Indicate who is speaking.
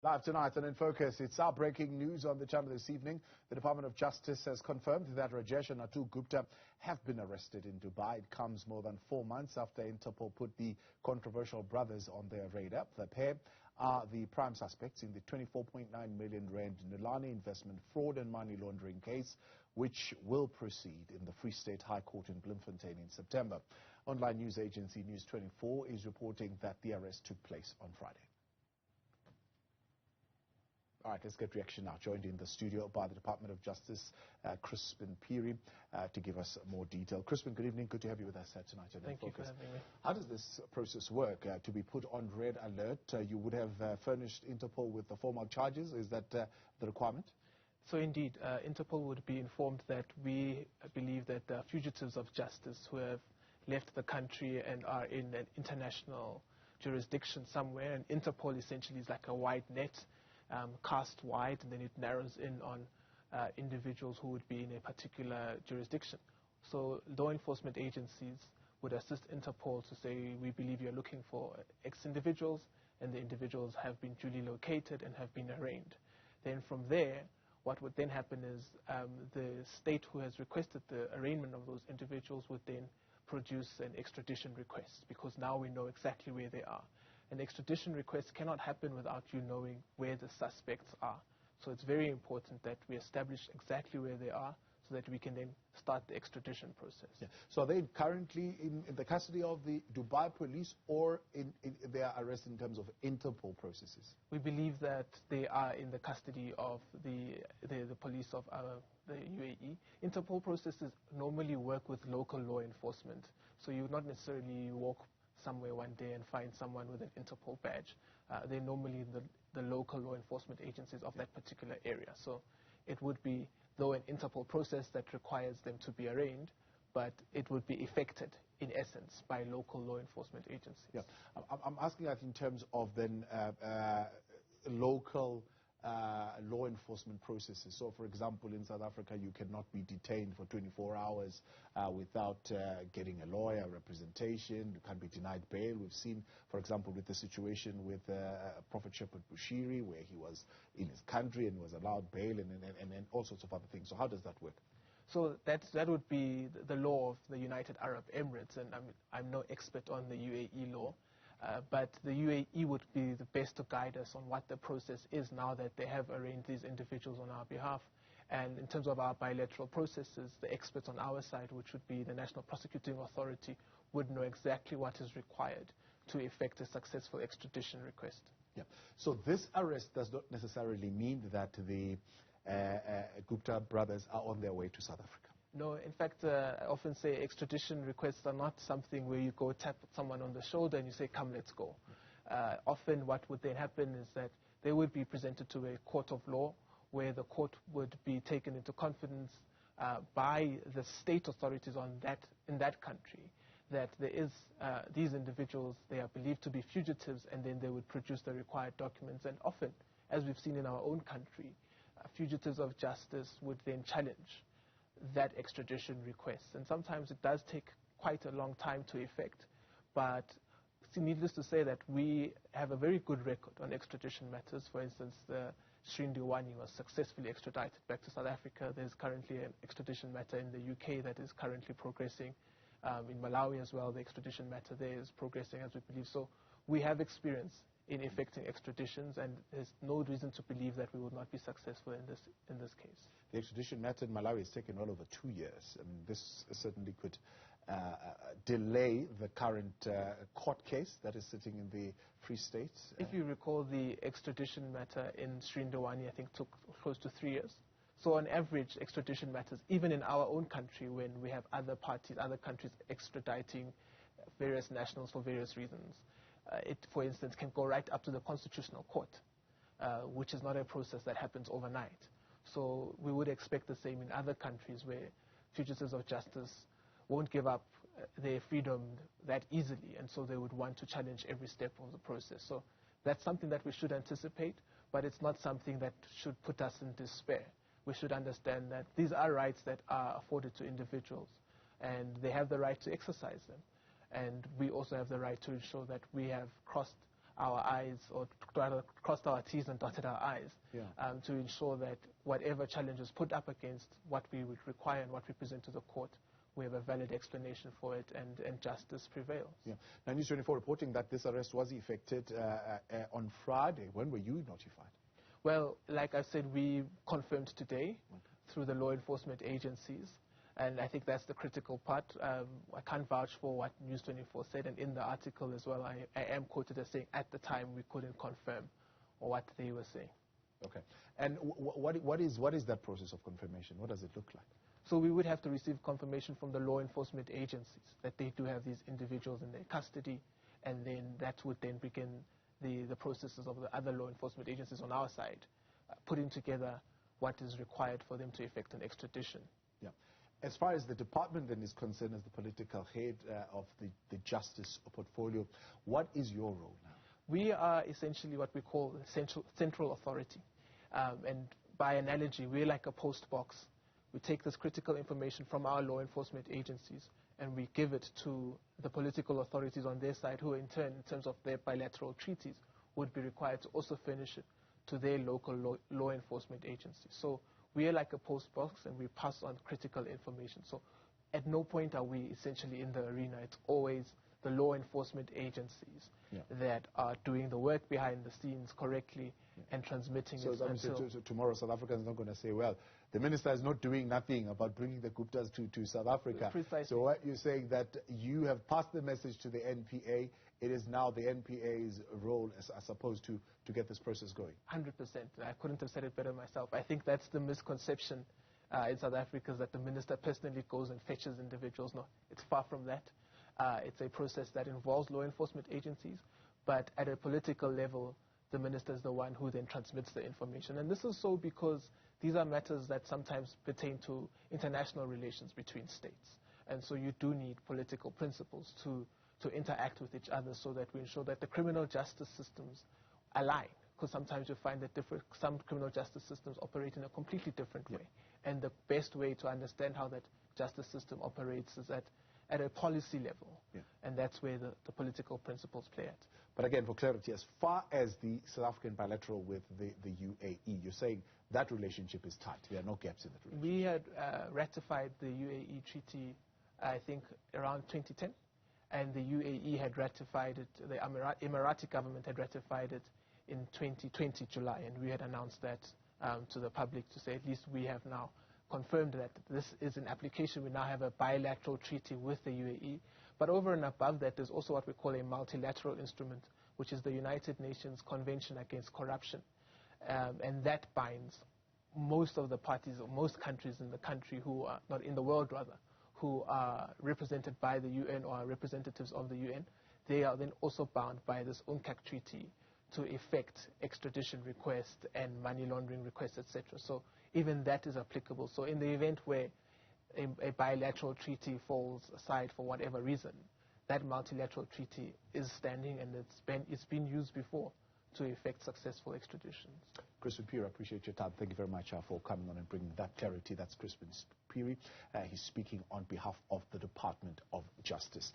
Speaker 1: Live tonight and in focus, it's our breaking news on the channel this evening. The Department of Justice has confirmed that Rajesh and Atul Gupta have been arrested in Dubai. It comes more than 4 months after Interpol put the controversial brothers on their radar. The pair are the prime suspects in the 24.9 million rand Nulane Investment fraud and money laundering case, which will proceed in the Free State High Court in Bloemfontein in September. Online news agency News 24 is reporting that the arrest took place on Friday. All right, let's get reaction now. Joined in the studio by the Department of Justice, Chrispin Phiri, to give us more detail. Crispin, good evening. Good to have you with us tonight.
Speaker 2: Thank you for having me.
Speaker 1: How does this process work? To be put on red alert, you would have furnished Interpol with the formal charges. Is that the requirement?
Speaker 2: So indeed, Interpol would be informed that we believe that there are fugitives of justice who have left the country and are in an international jurisdiction somewhere. And Interpol essentially is like a wide net. Cast wide, and then it narrows in on individuals who would be in a particular jurisdiction. So law enforcement agencies would assist Interpol to say, we believe you're looking for X individuals, and the individuals have been duly located and have been arraigned. Then from there, what would then happen is the state who has requested the arraignment of those individuals would then produce an extradition request, because now we know exactly where they are. An extradition request cannot happen without you knowing where the suspects are. So it's very important that we establish exactly where they are so that we can then start the extradition process.
Speaker 1: Yeah. So are they currently in the custody of the Dubai police, or in their arrest in terms of Interpol processes?
Speaker 2: We believe that they are in the custody of the police of the UAE. Interpol processes normally work with local law enforcement. So you would not necessarily walk somewhere one day and find someone with an Interpol badge. They're normally the local law enforcement agencies of that particular area. So it would be, though, an Interpol process that requires them to be arraigned, but it would be effected, in essence, by local law enforcement agencies.
Speaker 1: Yeah. I'm asking that in terms of then local law enforcement processes. So, for example, in South Africa, you cannot be detained for 24 hours without getting a lawyer, representation. You can't be denied bail. We've seen, for example, with the situation with Prophet Shepherd Bushiri, where he was in his country and was allowed bail and all sorts of other things. So how does that work?
Speaker 2: So that would be the law of the United Arab Emirates, and I'm no expert on the UAE law. But the UAE would be the best to guide us on what the process is now that they have arraigned these individuals on our behalf. And in terms of our bilateral processes, the experts on our side, which would be the National Prosecuting Authority, would know exactly what is required to effect a successful extradition request.
Speaker 1: Yeah. So this arrest does not necessarily mean that the Gupta brothers are on their way to South Africa.
Speaker 2: No, in fact, I often say extradition requests are not something where you go tap someone on the shoulder and you say, come, let's go. Often what would then happen is that they would be presented to a court of law, where the court would be taken into confidence by the state authorities in that country, that there is these individuals, they are believed to be fugitives, and then they would produce the required documents. And often, as we've seen in our own country, fugitives of justice would then challenge that extradition request. And sometimes it does take quite a long time to effect, but needless to say that we have a very good record on extradition matters. For instance, the Srin Diwani was successfully extradited back to South Africa. There's currently an extradition matter in the UK that is currently progressing. In Malawi as well, the extradition matter there is progressing, as we believe. So we have experience in effecting extraditions, and there's no reason to believe that we would not be successful in this case.
Speaker 1: The extradition matter in Malawi has taken well over 2 years, and this certainly could delay the current court case that is sitting in the Free State.
Speaker 2: If you recall, the extradition matter in Srin Diwani, I think, took close to 3 years. So on average, extradition matters, even in our own country, when we have other parties, other countries extraditing various nationals for various reasons, it, for instance, can go right up to the Constitutional Court, which is not a process that happens overnight. So we would expect the same in other countries where fugitives of justice won't give up their freedom that easily, and so they would want to challenge every step of the process. So that's something that we should anticipate, but it's not something that should put us in despair. We should understand that these are rights that are afforded to individuals, and they have the right to exercise them. And we also have the right to ensure that we have crossed our I's, or rather crossed our T's and dotted our I's, to ensure that whatever challenge is put up against what we would require and what we present to the court, we have a valid explanation for it, and justice prevails.
Speaker 1: Yeah. Now, News 24 reporting that this arrest was effected on Friday. When were you notified?
Speaker 2: Well, like I said, we confirmed today through the law enforcement agencies, and I think that's the critical part. I can't vouch for what News 24 said, and in the article as well, I am quoted as saying at the time we couldn't confirm what they were saying.
Speaker 1: Okay. And what is that process of confirmation? What does it look like?
Speaker 2: So we would have to receive confirmation from the law enforcement agencies that they do have these individuals in their custody, and then that would then begin the processes of the other law enforcement agencies on our side, putting together what is required for them to effect an extradition.
Speaker 1: Yeah. As far as the department then is concerned, as the political head of the justice portfolio, what is your role now?
Speaker 2: We are essentially what we call central authority. And by analogy, we're like a post box. We take this critical information from our law enforcement agencies and we give it to the political authorities on their side, who in turn, in terms of their bilateral treaties, would be required to also furnish it to their local law enforcement agencies. So we are like a post box and we pass on critical information. So at no point are we essentially in the arena. It's always the law enforcement agencies that are doing the work behind the scenes correctly and transmitting it.
Speaker 1: So tomorrow South Africa is not going to say, well, the minister is not doing nothing about bringing the Guptas to South Africa.
Speaker 2: Precisely.
Speaker 1: So what you're saying that you have passed the message to the NPA. It is now the NPA's role, as opposed to get this process going.
Speaker 2: 100%. I couldn't have said it better myself. I think that's the misconception in South Africa, is that the minister personally goes and fetches individuals. No, it's far from that. It's a process that involves law enforcement agencies, but at a political level, the minister is the one who then transmits the information. And this is so because these are matters that sometimes pertain to international relations between states. And so you do need political principles to interact with each other, so that we ensure that the criminal justice systems align. Because sometimes you find that some criminal justice systems operate in a completely different way. And the best way to understand how that justice system operates is at a policy level. And that's where the political principles play at.
Speaker 1: But again, for clarity, as far as the South African bilateral with the UAE, you're saying that relationship is tight. There are no gaps in that relationship.
Speaker 2: We had ratified the UAE treaty, I think, around 2010. And the UAE had ratified it, the Emirati government had ratified it in 2020, July. And we had announced that to the public to say, at least we have now confirmed that this is an application. We now have a bilateral treaty with the UAE. But over and above that, there's also what we call a multilateral instrument, which is the United Nations Convention Against Corruption. And that binds most of the parties, or most countries in the country who are, not in the world rather, who are represented by the UN or are representatives of the UN. They are then also bound by this UNCAC treaty to effect extradition requests and money laundering requests, etc. So even that is applicable. So in the event where a bilateral treaty falls aside for whatever reason, that multilateral treaty is standing, and it's been used before to effect successful extraditions.
Speaker 1: Chrispin Phiri, I appreciate your time. Thank you very much for coming on and bringing that clarity. That's Chrispin Phiri. He's speaking on behalf of the Department of Justice.